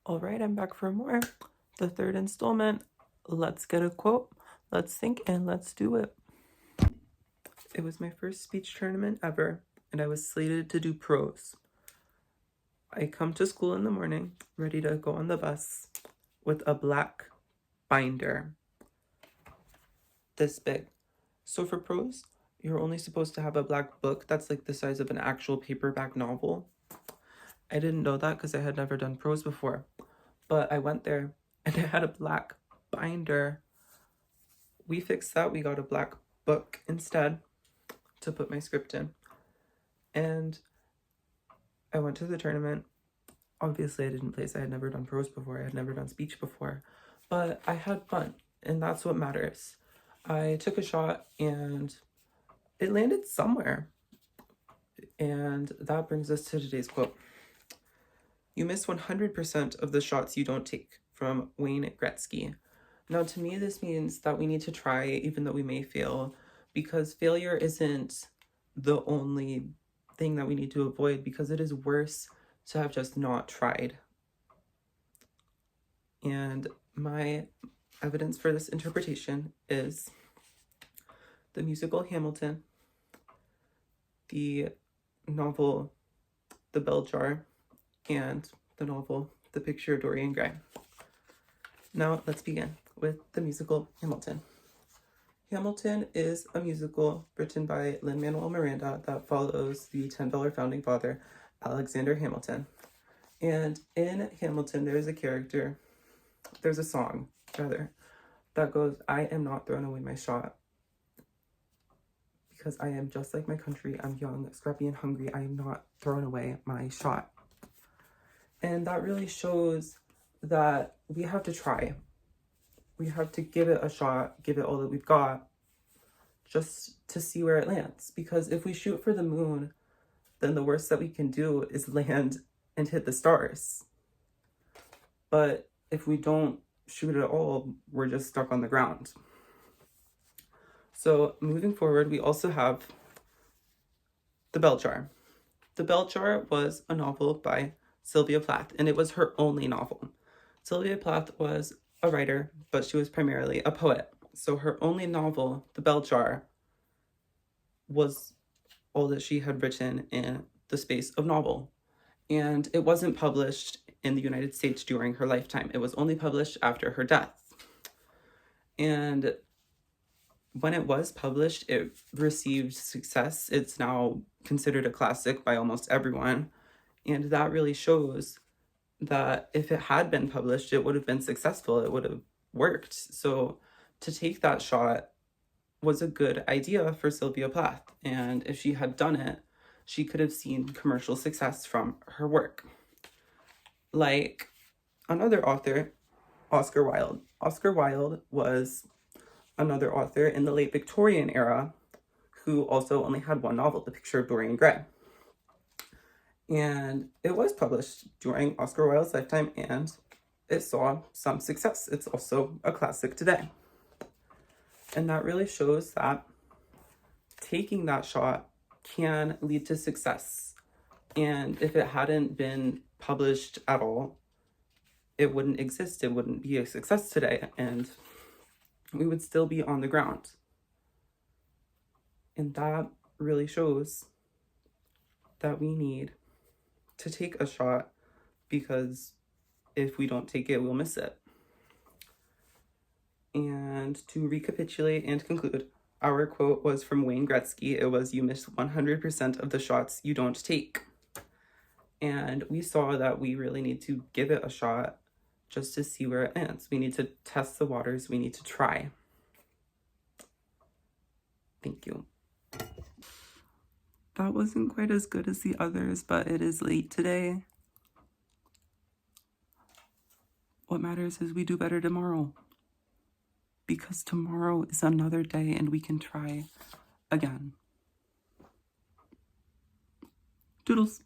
All right, I'm back for more. The third installment. Let's get a quote. Let's think and let's do it. It was my first speech tournament ever, and I was slated to do prose. I come to school in the morning, ready to go on the bus, with a black binder. This big. So for prose, you're only supposed to have a black book that's like the size of an actual paperback novel. I didn't know that because I had never done prose before. But I went there and I had a black binder. We fixed that. We got a black book instead to put my script in. And I went to the tournament. Obviously, I didn't place. I had never done prose before. I had never done speech before. But I had fun, and that's what matters. I took a shot, and it landed somewhere. And that brings us to today's quote. You miss 100% of the shots you don't take, from Wayne Gretzky. Now, to me, this means that we need to try even though we may fail, because failure isn't the only thing that we need to avoid, because it is worse to have just not tried. And my evidence for this interpretation is the musical Hamilton, the novel The Bell Jar, and the novel The Picture of Dorian Gray. Now let's begin with the musical Hamilton. Hamilton is a musical written by Lin-Manuel Miranda that follows the $10 founding father, Alexander Hamilton. And in Hamilton, there's a song, that goes, I am not throwing away my shot, because I am just like my country. I'm young, scrappy, and hungry. I am not throwing away my shot. And that really shows that we have to try. We have to give it a shot, give it all that we've got, just to see where it lands. Because if we shoot for the moon, then the worst that we can do is land and hit the stars. But if we don't shoot at all, we're just stuck on the ground. So moving forward, we also have The Bell Jar. The Bell Jar was a novel by Sylvia Plath, and it was her only novel. Sylvia Plath was a writer, but she was primarily a poet. So her only novel, The Bell Jar, was all that she had written in the space of novel. And it wasn't published in the United States during her lifetime. It was only published after her death. And when it was published, it received success. It's now considered a classic by almost everyone. And that really shows that if it had been published, it would have been successful. It would have worked. So to take that shot was a good idea for Sylvia Plath. And if she had done it, she could have seen commercial success from her work. Like another author, Oscar Wilde. Oscar Wilde was another author in the late Victorian era who also only had one novel, The Picture of Dorian Gray. And it was published during Oscar Wilde's lifetime, and it saw some success. It's also a classic today. And that really shows that taking that shot can lead to success. And if it hadn't been published at all, it wouldn't exist. It wouldn't be a success today, and we would still be on the ground. And that really shows that we need to take a shot, because if we don't take it, we'll miss it. And to recapitulate and conclude, our quote was from Wayne Gretzky. It was, you miss 100% of the shots you don't take. And we saw that we really need to give it a shot just to see where it lands. We need to test the waters. We need to try. Thank you. That wasn't quite as good as the others, but it is late today. What matters is we do better tomorrow, because tomorrow is another day and we can try again. Doodles.